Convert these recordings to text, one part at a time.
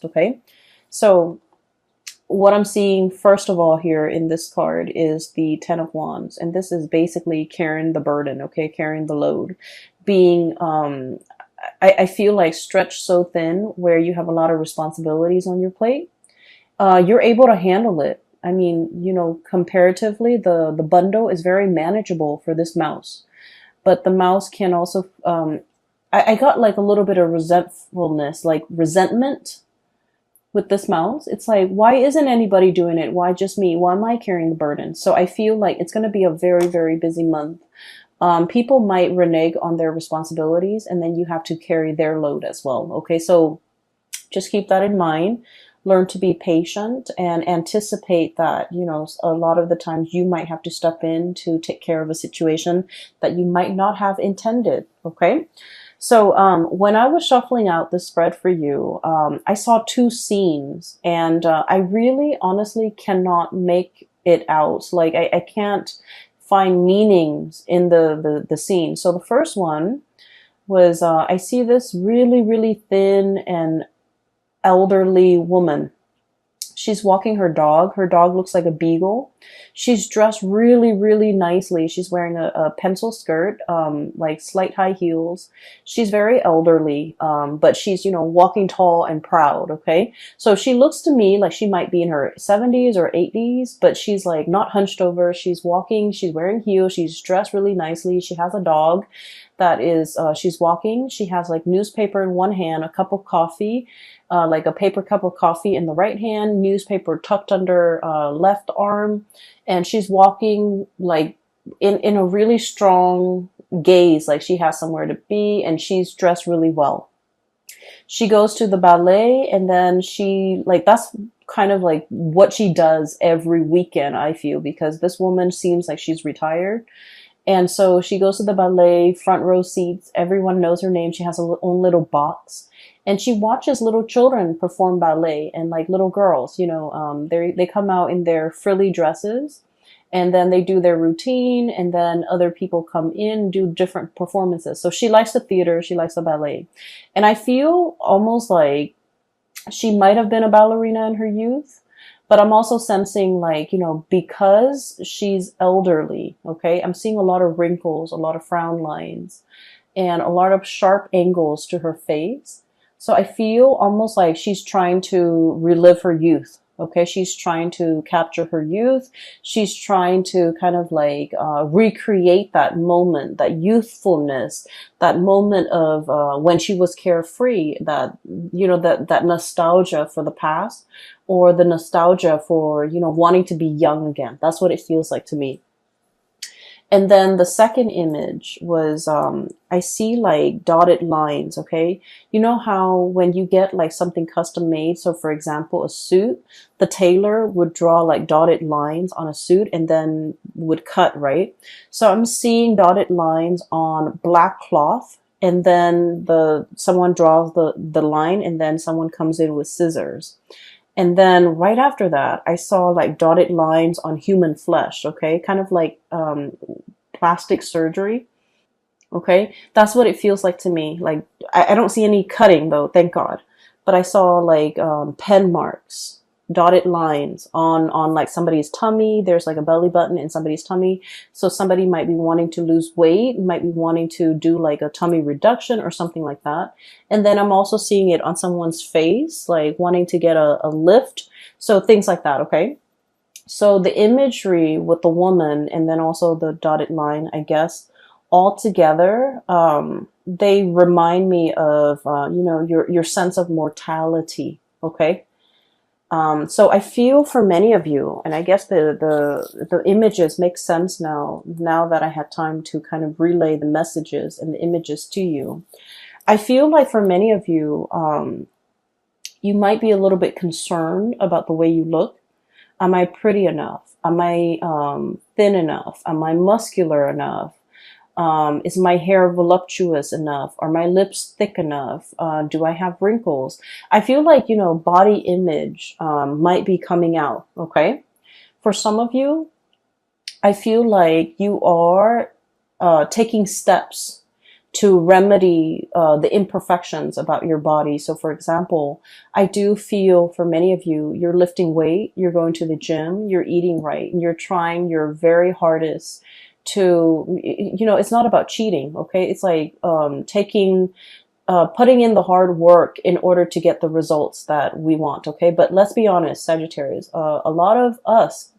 past. Okay. So what I'm seeing first of all here in this card is the Ten of Wands, and this is basically carrying the burden, okay, carrying the load, being I feel like stretched so thin where you have a lot of responsibilities on your plate. You're able to handle it. I mean, you know, comparatively, the bundle is very manageable for this mouse, but the mouse can also I got like a little bit of resentfulness, like resentment with this mouse. It's like, why isn't anybody doing it? Why just me? Why am I carrying the burden? So I feel like it's going to be a very, very busy month. People might renege on their responsibilities, and then you have to carry their load as well. Okay, so just keep that in mind. Learn to be patient and anticipate that, you know, a lot of the times you might have to step in to take care of a situation that you might not have intended. Okay. So when I was shuffling out the spread for you, I saw two scenes, and I really honestly cannot make it out. Like I can't find meanings in the scene. So the first one was I see this really, really thin and elderly woman. She's walking her dog. Her dog looks like a beagle. She's dressed really, really nicely. She's wearing a pencil skirt, like slight high heels. She's very elderly, but she's, you know, walking tall and proud, okay? So she looks to me like she might be in her 70s or 80s, but she's like not hunched over. She's walking, she's wearing heels, she's dressed really nicely. She has a dog that is, she's walking. She has like newspaper in one hand, a cup of coffee, like a paper cup of coffee in the right hand, newspaper tucked under left arm, and she's walking like in a really strong gaze, like she has somewhere to be, and she's dressed really well. She goes to the ballet, and then she like that's kind of like what she does every weekend, I feel, because this woman seems like she's retired. And so she goes to the ballet, front row seats. Everyone knows her name. She has her own little box. And she watches little children perform ballet, and like little girls, you know, they come out in their frilly dresses, and then they do their routine, and then other people come in, do different performances. So she likes the theater. She likes the ballet. And I feel almost like she might have been a ballerina in her youth. But I'm also sensing like, you know, because she's elderly, okay, I'm seeing a lot of wrinkles, a lot of frown lines, and a lot of sharp angles to her face. So I feel almost like she's trying to relive her youth. Okay, she's trying to capture her youth. She's trying to kind of like recreate that moment, that youthfulness, that moment of when she was carefree, that, you know, that nostalgia for the past, or the nostalgia for, you know, wanting to be young again. That's what it feels like to me. And then the second image was, I see like dotted lines, okay? You know how when you get like something custom made, so for example, a suit, the tailor would draw like dotted lines on a suit and then would cut, right? So I'm seeing dotted lines on black cloth, and then someone draws the line, and then someone comes in with scissors. And then right after that, I saw like dotted lines on human flesh, okay? Kind of like plastic surgery, okay? That's what it feels like to me. Like, I don't see any cutting though, thank God. But I saw like pen marks, dotted lines on like somebody's tummy. There's like a belly button in somebody's tummy. So somebody might be wanting to lose weight, might be wanting to do like a tummy reduction or something like that. And then I'm also seeing it on someone's face, like wanting to get a lift. So things like that, okay? So the imagery with the woman and then also the dotted line, I guess, all together, they remind me of, you know, your sense of mortality, okay? So I feel for many of you, and I guess the images make sense now that I had time to kind of relay the messages and the images to you. I feel like for many of you, you might be a little bit concerned about the way you look. Am I pretty enough? Am I thin enough? Am I muscular enough? Is my hair voluptuous enough? Are my lips thick enough? Do I have wrinkles? I feel like, you know, body image might be coming out, okay? For some of you, I feel like you are taking steps to remedy the imperfections about your body. So for example, I do feel for many of you, you're lifting weight, you're going to the gym, you're eating right, and you're trying your very hardest to, you know, it's not about cheating, okay? It's like putting in the hard work in order to get the results that we want, okay? But let's be honest, Sagittarius, a lot of us,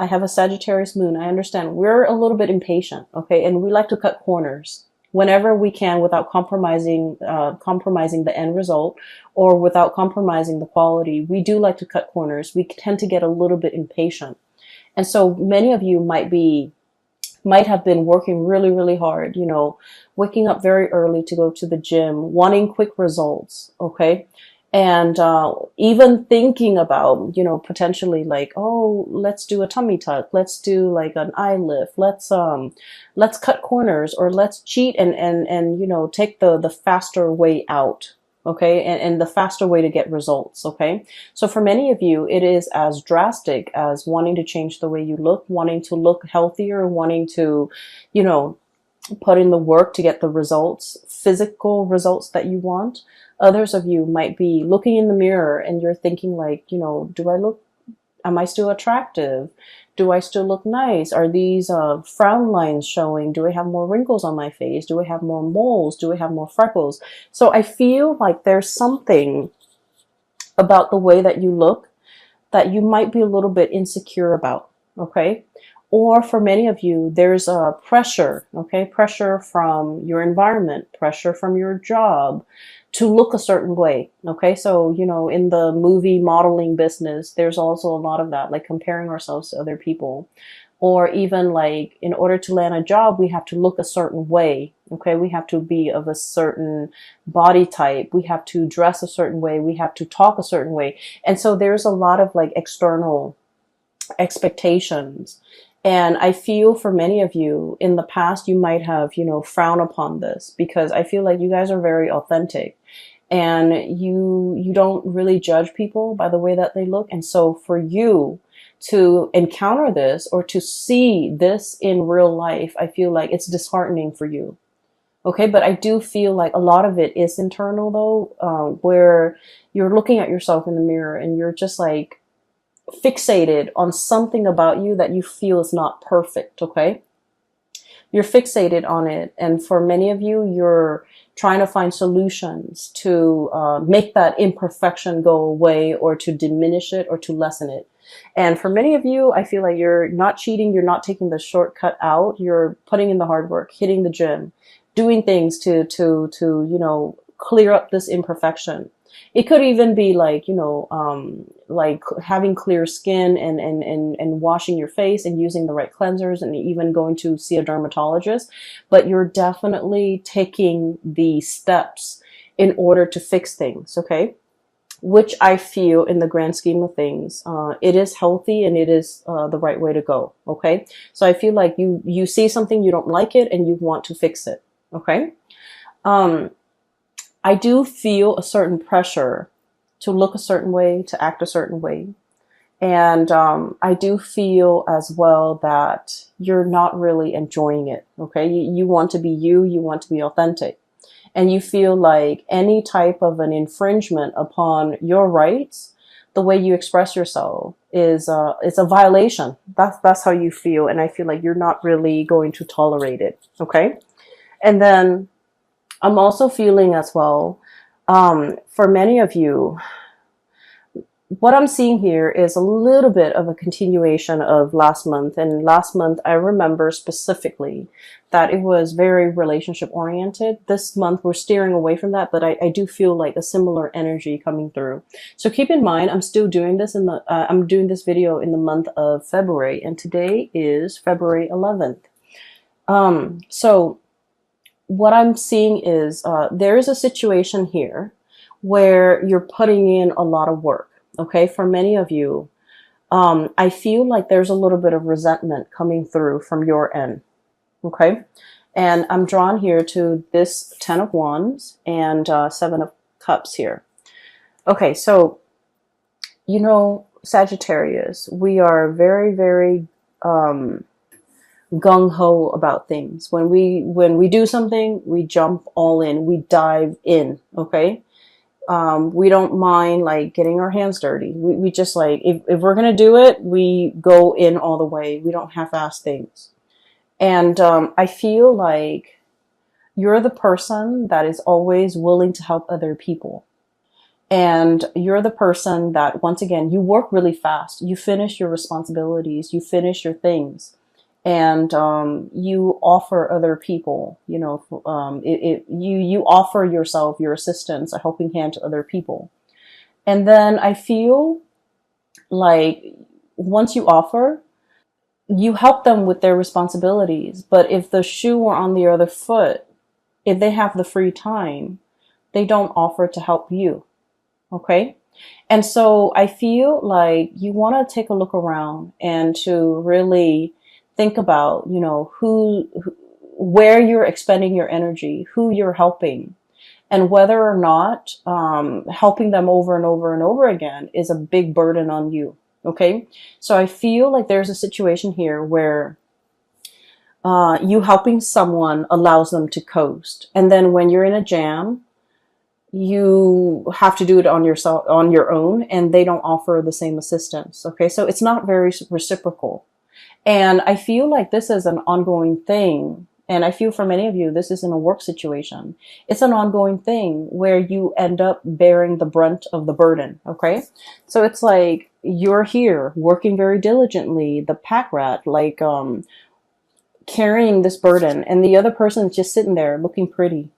I have a Sagittarius moon. I understand we're a little bit impatient, okay? And we like to cut corners whenever we can without compromising the end result or without compromising the quality. We do like to cut corners. We tend to get a little bit impatient. And so many of you might have been working really, really hard, you know, waking up very early to go to the gym, wanting quick results, okay? And even thinking about, you know, potentially like, oh, let's do a tummy tuck, let's do like an eye lift, let's cut corners, or let's cheat and you know, take the faster way out, okay, and the faster way to get results, okay? So for many of you, it is as drastic as wanting to change the way you look, wanting to look healthier, wanting to, you know, put in the work to get the results, physical results that you want. Others of you might be looking in the mirror and you're thinking like, you know, am I still attractive? Do I still look nice? Are these frown lines showing? Do I have more wrinkles on my face? Do I have more moles? Do I have more freckles? So I feel like there's something about the way that you look that you might be a little bit insecure about, okay? Or for many of you, there's a pressure, okay? Pressure from your environment, pressure from your job to look a certain way, okay? So, you know, in the movie modeling business, there's also a lot of that, like comparing ourselves to other people. Or even like, in order to land a job, we have to look a certain way, okay? We have to be of a certain body type. We have to dress a certain way. We have to talk a certain way. And so there's a lot of like external expectations. And I feel for many of you in the past, you might have, you know, frowned upon this because I feel like you guys are very authentic and you don't really judge people by the way that they look. And so for you to encounter this or to see this in real life, I feel like it's disheartening for you. Okay. But I do feel like a lot of it is internal though, where you're looking at yourself in the mirror and you're just like, fixated on something about you that you feel is not perfect, okay? You're fixated on it. And for many of you, you're trying to find solutions to make that imperfection go away or to diminish it or to lessen it. And for many of you, I feel like you're not cheating. You're not taking the shortcut out. You're putting in the hard work, hitting the gym, doing things to you know, clear up this imperfection. It could even be like, you know, like having clear skin and washing your face and using the right cleansers and even going to see a dermatologist. But you're definitely taking the steps in order to fix things, okay? Which I feel in the grand scheme of things, it is healthy and it is the right way to go, okay? So I feel like you see something, you don't like it, and you want to fix it, okay? I do feel a certain pressure to look a certain way, to act a certain way. And I do feel as well that you're not really enjoying it, okay? You want to be you want to be authentic. And you feel like any type of an infringement upon your rights, the way you express yourself is it's a violation. That's how you feel. And I feel like you're not really going to tolerate it, okay? And then I'm also feeling as well, for many of you, what I'm seeing here is a little bit of a continuation of last month. And last month, I remember specifically that it was very relationship oriented. This month, we're steering away from that, but I do feel like a similar energy coming through. So keep in mind, I'm still doing this I'm doing this video in the month of February, and today is February 11th. So what I'm seeing is there is a situation here where you're putting in a lot of work. Okay, for many of you, I feel like there's a little bit of resentment coming through from your end. Okay, and I'm drawn here to this 10 of Wands and 7 of Cups here. Okay, so, you know, Sagittarius, we are very, very gung-ho about things. When we do something, we jump all in, we dive in, okay? We don't mind like getting our hands dirty. We just like, if we're gonna do it, we go in all the way. We don't half-ass things. And I feel like you're the person that is always willing to help other people. And you're the person that, once again, you work really fast. You finish your responsibilities, you finish your things, and you offer other people, you offer yourself, your assistance, a helping hand to other people. And then I feel like once you offer, you help them with their responsibilities. But if the shoe were on the other foot, if they have the free time, they don't offer to help you. Okay. And so I feel like you want to take a look around and to really think about, where you're expending your energy, who you're helping, and whether or not helping them over and over and over again is a big burden on you. Okay. So I feel like there's a situation here where you helping someone allows them to coast. And then when you're in a jam, you have to do it on yourself, on your own, and they don't offer the same assistance. Okay. So it's not very reciprocal. And I feel like this is an ongoing thing. And I feel for many of you, this isn't a work situation. It's an ongoing thing where you end up bearing the brunt of the burden. Okay. So it's like you're here working very diligently, the pack rat, like, carrying this burden, and the other person is just sitting there looking pretty,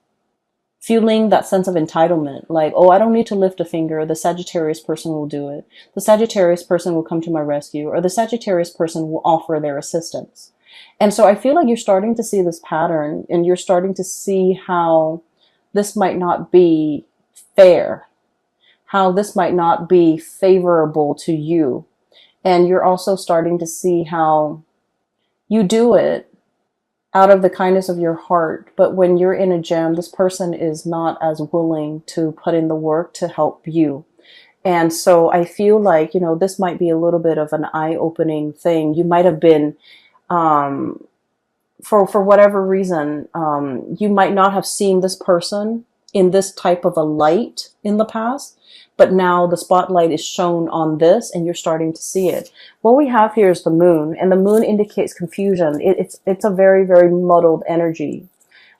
feeling that sense of entitlement, like, oh, I don't need to lift a finger. The Sagittarius person will do it. The Sagittarius person will come to my rescue, or the Sagittarius person will offer their assistance. And so I feel like you're starting to see this pattern, and you're starting to see how this might not be fair, how this might not be favorable to you. And you're also starting to see how you do it out of the kindness of your heart. But when you're in a jam, this person is not as willing to put in the work to help you. And so I feel like, this might be a little bit of an eye-opening thing. You might have been, for whatever reason, you might not have seen this person in this type of a light in the past, but now the spotlight is shown on this and you're starting to see it. What we have here is the moon, and the moon indicates confusion. It's a very, very muddled energy.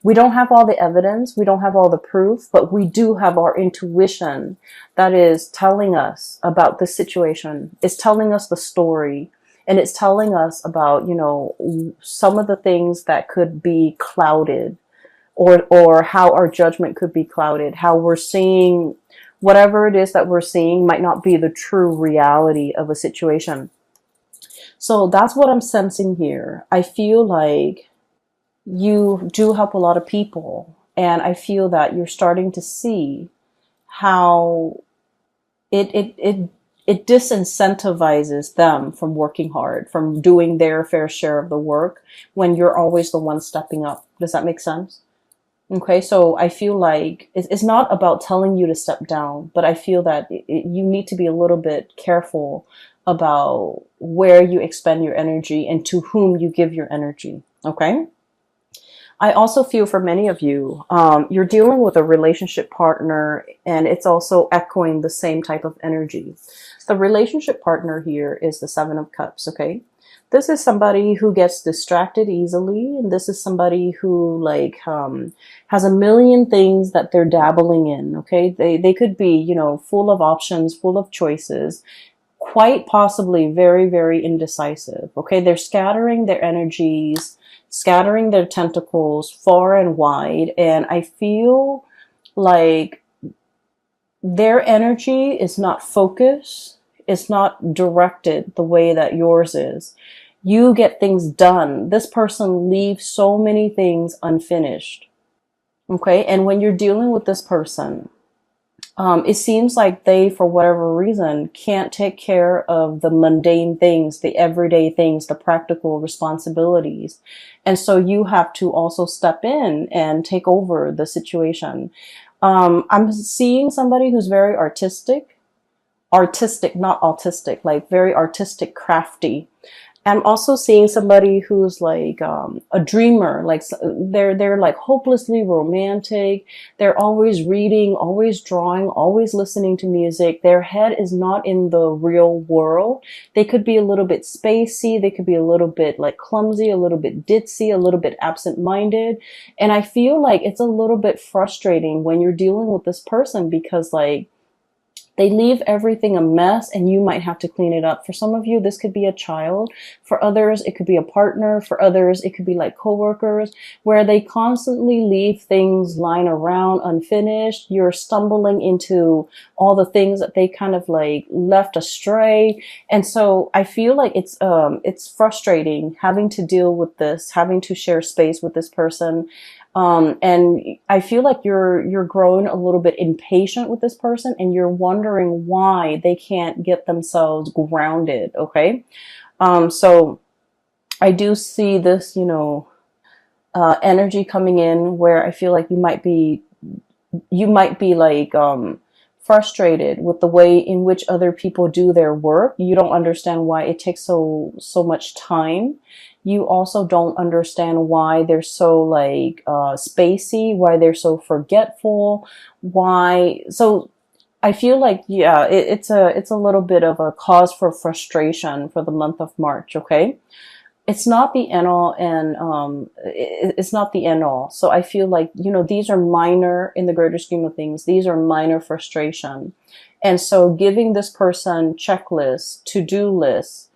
We don't have all the evidence. We don't have all the proof, but we do have our intuition that is telling us about this situation. It's telling us the story, and it's telling us about, some of the things that could be clouded, or how our judgment could be clouded, how we're seeing whatever it is that we're seeing might not be the true reality of a situation. So that's what I'm sensing here. I feel like you do help a lot of people, and I feel that you're starting to see how it disincentivizes them from working hard, from doing their fair share of the work, when you're always the one stepping up. Does that make sense? Okay, so I feel like it's not about telling you to step down, but I feel that you need to be a little bit careful about where you expend your energy and to whom you give your energy. Okay. I also feel for many of you, you're dealing with a relationship partner, and it's also echoing the same type of energy. The relationship partner here is the Seven of Cups. Okay. This is somebody who gets distracted easily, and this is somebody who has a million things that they're dabbling in. Okay, they could be full of options, full of choices, quite possibly very, very indecisive. Okay, they're scattering their energies, scattering their tentacles far and wide, and I feel like their energy is not focused. It's not directed the way that yours is. You get things done. This person leaves so many things unfinished. Okay. And when you're dealing with this person, it seems like they, for whatever reason, can't take care of the mundane things, the everyday things, the practical responsibilities. And so you have to also step in and take over the situation. I'm seeing somebody who's very artistic, not autistic, like very artistic, crafty. I'm also seeing somebody who's like a dreamer, like they're like hopelessly romantic. They're always reading, always drawing, always listening to music. Their head is not in the real world. They could be a little bit spacey. They could be a little bit like clumsy, a little bit ditzy, a little bit absent-minded. And I feel like it's a little bit frustrating when you're dealing with this person because like they leave everything a mess and you might have to clean it up. For some of you, this could be a child. For others, it could be a partner. For others, it could be like coworkers where they constantly leave things lying around unfinished. You're stumbling into all the things that they kind of like left astray. And so I feel like it's frustrating having to deal with this, having to share space with this person. And I feel like you're growing a little bit impatient with this person and you're wondering why they can't get themselves grounded. Okay. So I do see this, energy coming in where I feel like you might be like, frustrated with the way in which other people do their work. You don't understand why it takes so much time. You also don't understand why they're so like spacey, why they're so forgetful, why. So I feel like yeah, it's a little bit of a cause for frustration for the month of March. Okay, it's not the end all, and it's not the end all. So I feel like these are minor in the greater scheme of things. These are minor frustration, and so giving this person checklists, to-do lists,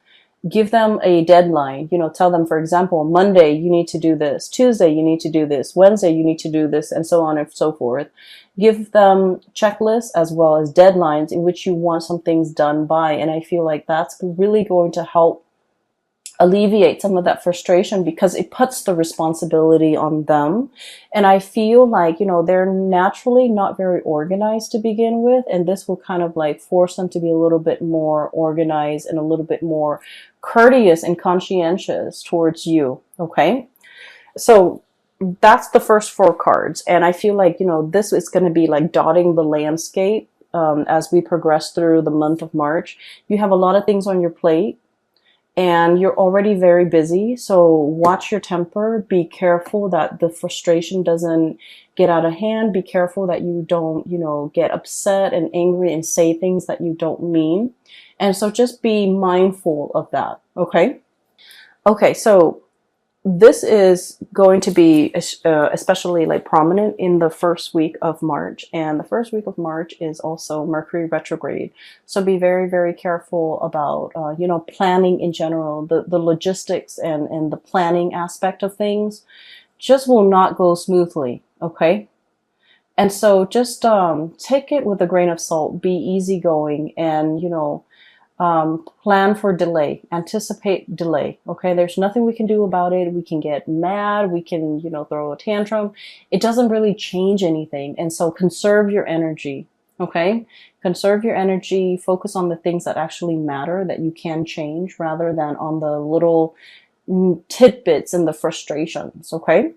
give them a deadline. Tell them, for example, Monday you need to do this, Tuesday you need to do this, Wednesday you need to do this, and so on and so forth. Give them checklists as well as deadlines in which you want some things done by, and I feel like that's really going to help alleviate some of that frustration because it puts the responsibility on them. And I feel like, they're naturally not very organized to begin with. And this will kind of like force them to be a little bit more organized and a little bit more courteous and conscientious towards you. Okay. So that's the first four cards. And I feel like, this is going to be like dotting the landscape. As we progress through the month of March, you have a lot of things on your plate. And you're already very busy, so watch your temper. Be careful that the frustration doesn't get out of hand. Be careful that you don't, get upset and angry and say things that you don't mean. And so just be mindful of that, okay? Okay, so this is going to be especially like prominent in the first week of March, and the first week of March is also Mercury retrograde. So be very, very careful about planning in general. The logistics and the planning aspect of things just will not go smoothly. Okay, and so just take it with a grain of salt. Be easygoing, and plan for delay, anticipate delay. Okay, there's nothing we can do about it. We can get mad, we can throw a tantrum. It doesn't really change anything, and so conserve your energy. Okay, conserve your energy, focus on the things that actually matter, that you can change, rather than on the little tidbits and the frustrations. Okay,